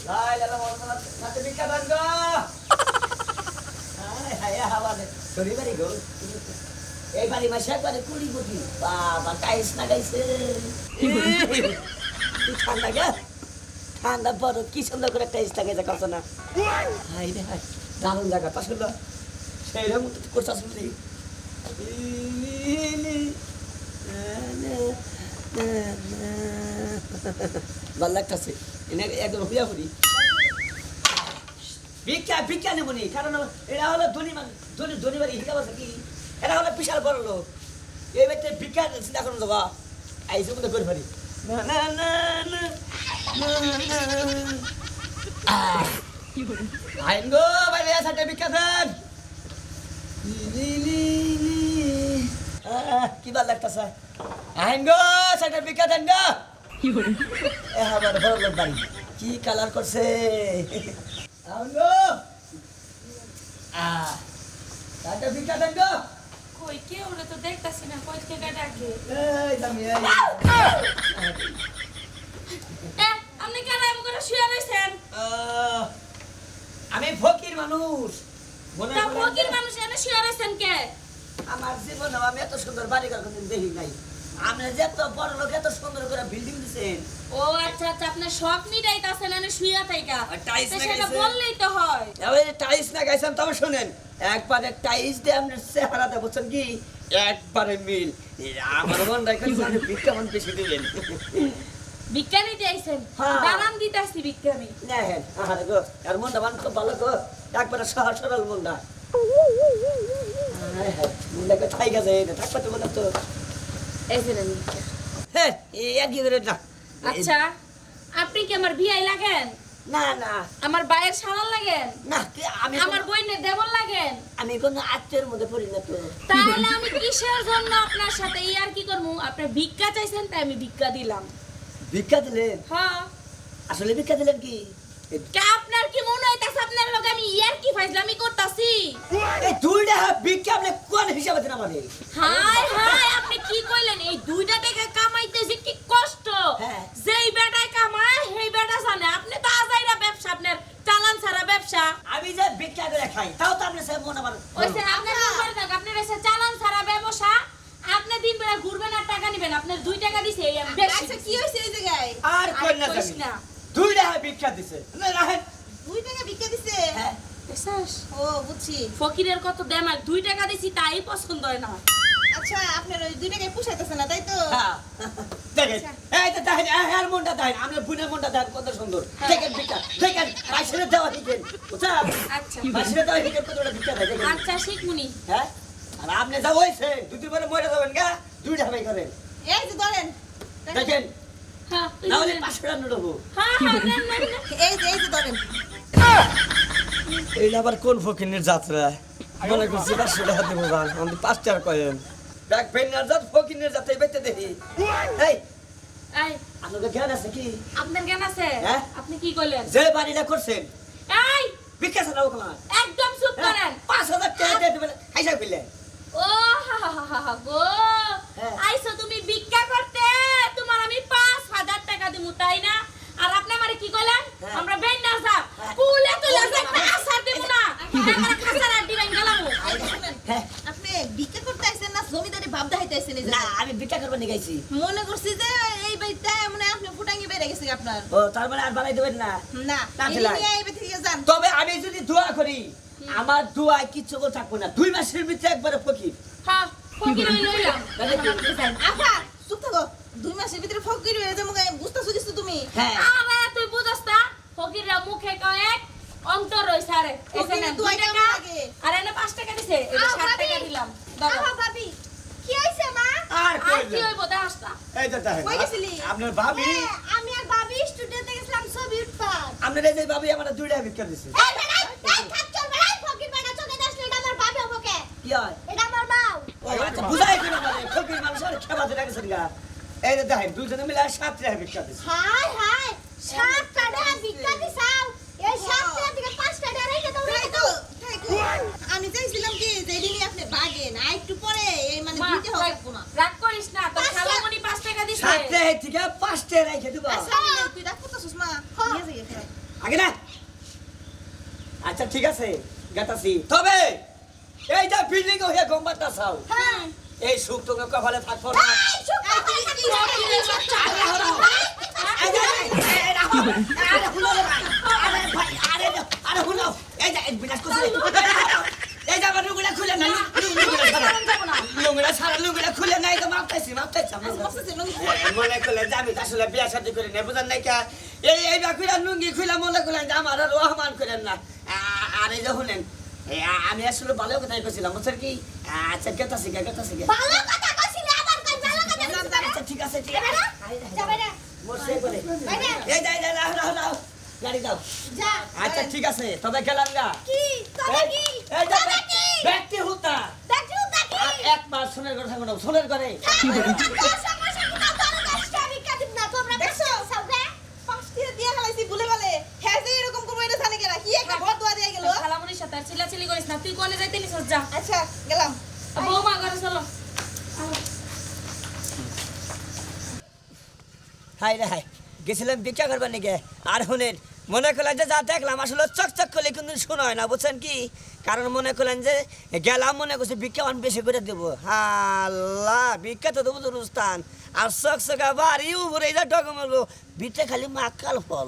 লাই লালা মরনা সাথে ভিক্ষা দান গো হায় হায় হাওয়ালে সরি বাড়ি গো এই বাড়ি মাসে একবারে কুড়ি কোটি বাবা টাইস লাগাইছে ঠান্ডা গা ঠান্ডা বড় কি সুন্দর করে টাইস লাগাইছে কত না হাই রে হাই দারুণ জায়গা পছন্দ সেই রকম করছাস বুঝি ভাল লাগতেছে এনে একদম হুইয়া হুড়ি ভিক্ষা ভিক্ষা নেবনি কারণ এরা হলো ধনী মানুষ ধনী ধনী বাড়ি হিসাব আছে কি এরা হলো বিশাল বড় লোক এই ব্যক্তি ভিক্ষা চিন্তা করুন দেবা আইসে মধ্যে করে পারি না না না না আইন গো বাইরে সাথে ভিক্ষা দেন কি ভাল লাগতেছে আইন গো সাথে ভিক্ষা দেন গো এ আমার বড় লোক বাড়ি কি কালার করছে আইন গো সাথে ভিক্ষা দেন গো কই কে ওরে তো দেখতাছি না কই থেকে ডাকে এই দামি এই এ আপনি কেন এমন করে শুয়ে রইছেন আমি ফকির মানুষ মনে তা করেন ফকির মানুষ এনে শুয়ে রইছেন কে আমার জীবনে আমি এত সুন্দর বাড়ি ঘর কোনদিন দেখি নাই আপনি যে এত বড় লোক এত সুন্দর করে বিল্ডিং দিছেন ও আচ্ছা আচ্ছা আপনার শখ মিটাইতাছেন এনে শুয়ে থাইকা আর টাইলস তো সেটা লাগাইছে। বললেই তো হয় এবারে টাইলস না গাইছেন তবে শুনেন একবারে টাইলস দিয়ে আপনার চেহারাটা বুঝছেন কি একবারে মিল আমার মন রাখেন আপনি বিজ্ঞাপন বেশি দিলেন ভিক্ষা নিতে আইছেন হ্যাঁ। দাঁড়ান দিতাছি ভিক্ষা আমি না হ্যাঁ আরে গো আর মনটা মান খুব ভালো গো একবারে সহজ সরল মনটা মনটাকে ঠাই গেছে থাকবে তো মনে তো এই যে নেন ভিক্ষা। হ্যাঁ একই করে না আচ্ছা আপনি কি আমার বিয়াই লাগেন না না আমার ভাইয়ের শালার লাগেন না আমি আমার বইনের দেবর লাগেন আমি কোনো আত্মের মধ্যে পড়ি না তো তাহলে আমি কিসের জন্য আপনার সাথে আর কি করবো আপনি ভিক্ষা চাইছেন তাই আমি ভিক্ষা দিলাম ভিক্ষা দিলেন হ্যাঁ আসলে ভিক্ষা দিলেন কি কে আপনার কি মনে হইতাছে আপনার লগে আমি ইয়ার কি ফাইজলামি করতাছি এই দুইটা ভিক্ষা আপনি কোন হিসাবে দেন আমাদের হাই হাই আপনি কি কইলেন এই দুইটা টাকা কামাইতেছি কি কষ্ট হ্যাঁ। যেই বেটায় কামায় সেই বেটা জানে আপনি তো আজাইরা ব্যবসা আপনার চালান ছাড়া ব্যবসা আমি যে ভিক্ষা করে খাই তাও তো আপনি সে মনে আমার ওইসে আপনি কি করে থাক আপনার এসে চালান ছাড়া ব্যবসা আপনি দিন বেলা ঘুরবেন আর টাকা নিবেন আপনার 2 টাকা দিছে এই আমি বেশি আচ্ছা কি হইছে এই জায়গায় আর কোন না কইস জানি না দুইটা ভিক্ষা দিছে না রাখেন 2 টাকা ভিক্ষা দিছে হ্যাঁ বিশ্বাস ও বুঝছি ফকিরের কত দেমাক 2 টাকা দিছি তাই পছন্দ হয় না আচ্ছা আপনার ওই 2 টাকায় পুষাইতেছে না তাই তো হ্যাঁ দেখেন এই তো দেখেন আর মনটা দেখেন আমরা বুনের মনটা দেখেন কত সুন্দর দেখেন ভিক্ষা দেখেন পাশে দেওয়া দিবেন বুঝছেন আচ্ছা পাশে দেওয়া দিবেন কতটা ভিক্ষা দেয় দেখেন আচ্ছা শিখমুনি হ্যাঁ আর আপনি যা হইছে দুদিন পরে মরে যাবেন গা দুইটা ভাই করেন এই যে ধরেন দেখেন হ্যাঁ না হলে 500 টাকা নেবো হ্যাঁ হ্যাঁ নেন, নেন, নেন। এই যে ধরেন এই আবার কোন ফকিনের যাত্রা মনে করছি 500 টাকা দেবো গান আমি 5 টাকা কয়েন দেখ ফকিনের জাত ফকিনের যাত্রা বেঁচে দেখি এই এই আপনাদের জ্ঞান আছে কি আপনার জ্ঞান আছে হ্যাঁ? আপনি কি কইলেন যে বাড়িটা করছেন এই ভিক্ষা ছাড়াও কমার একদম চুপ করেন 5000 টাকা দিয়ে দেবেন খাইসা ফেললেন ও হা হা হা হা হা গো হ্যাঁ। আইছো তুমি ভিক্ষা করতে তোমার আমি 5000 টাকা দিমু তাই না আর আপনি আমারে কি কইলেন হ্যাঁ। আমরা বেন না যাব হ্যাঁ। কুলে তুলে একটা আসার দেব না আমার খাসার আড্ডি ভাঙ গেলাম এই যে শুনেন, হ্যাঁ আপনি ভিক্ষা করতে আইছেন না জমিদারি ভাব দেখাইতে আইছেন এই না জায়গায়? আমি ভিক্ষা করবার নিয়ে গেছি মনে করছি যে এই বাড়িতে মানে আপনি ফুটাঙ্গি বেড়ে গেছে আপনার ও তার মানে আর বাড়াই দেবেন না না না, এই ছিলাই। নিয়ে এই বাড়ি থেকে যান তবে আমি যদি দোয়া করি আমার দোয়ায় কিচ্ছু করে থাকবো না 2 মাসের ভিতরে একবারে ফকির হ্যাঁ ফকির হই লইলাম তাহলে কি? আফা চুপ থাকো 2 মাসের ভিতরে ফকির হয়ে যাবো বুঝতেছো কিছু তুমি হ্যাঁ আরে তুই বুঝছ না ফকিররা মুখে কয় এক অন্তর রইছে আরে এই যে নেন, ফকিরের 2 দোয়া টাকা কেমন লাগে? আর এনে 5 টাকা দিছে এই 7 টাকা দিলাম দাদা ভাবি কি হইছে মা আর আর কি কইলেন হইব দেখাসটা এই তো দেখেন কই গেছিলি? আপনার ভাবি আমি আর ভাবি স্টুডিওতে গেছিলাম ছবি উঠপার আপনার এই যে ভাবি আমার 2 টাকা ভিক্ষা দিছে এই বেড়াই এই থাক চল বেড়াই ফকির বেটা চলে আসলে এটা আমার ভাবি হবো কে কি হয় এটা আমার বাউ ও আচ্ছা বুঝাই কেন মানে ফকির মানুষ আর খেবা দিতে গেছেন গা এই যে দেখেন দুজনে মিলে 7 টাকা ভিক্ষা দিছে হাই হাই 7 টাকা ভিক্ষা দিছাও এই 7 টাকা থেকে 5 টাকা রেখে দাও রেখে দাও আমি চাইছিলাম কি যে এদিনই আপনি বাগেন আর একটু পরে এই মানে মা, দিতে হবে না রাগ করিস না তোর 5 টাকা। খালামণি 5 টাকা দিছে 7 টাকা থেকে 5 টাকা রেখে দিব আচ্ছা তুই রাখ করতেছিস মা নিয়ে যাই আগে না আচ্ছা ঠিক আছে গেতাছি তবে এই যে বিল্ডিং হয়ে গম্বাটা চাও হ্যাঁ এই সুখ তো কপালে থাকবো না এই সুখ কপালে থাকবো না। আমি আসলে ভালো কথাই কইছিলাম বুঝছেন কি আচ্ছা গেতাছি গেতাছি ভালো কথা কইছিলে আবার কই ভালো কথা কইছিলে আচ্ছা ঠিক আছে ঠিক যাবে আছে না যাবে না মোরসে বলে বাইরে এই যাই যাই লাও গাড়ি দাও যা আচ্ছা ঠিক আছে তবে গেলাম গা কি তবে কি এই যে তবে কি ব্যক্তি হুতা দেখু দেখি আর একবার সোনের কথা থাকো না সোনের করে খালামুনির সাথে আর চিল্লাচিল্লি করিস না তুই কোনে যাইতে নিছস যা আচ্ছা গেলাম বৌমা ঘরে চলো হাই রে হাই গেছিলাম ভিক্ষা করবার নাকি আর শুনেন মনে করলেন যে যা দেখলাম আসলে চকচক করলে কিন্তু শোনা হয় না বুঝছেন কি কারণ মনে করলেন যে গেলাম মনে করছে ভিক্ষা অনেক বেশি করে দেবো আল্লাহ ভিক্ষা তো দেবো রুস্তান আর চকচকা বাড়ি উপরে যা ডগমলো ভিটে খালি মাকাল ফল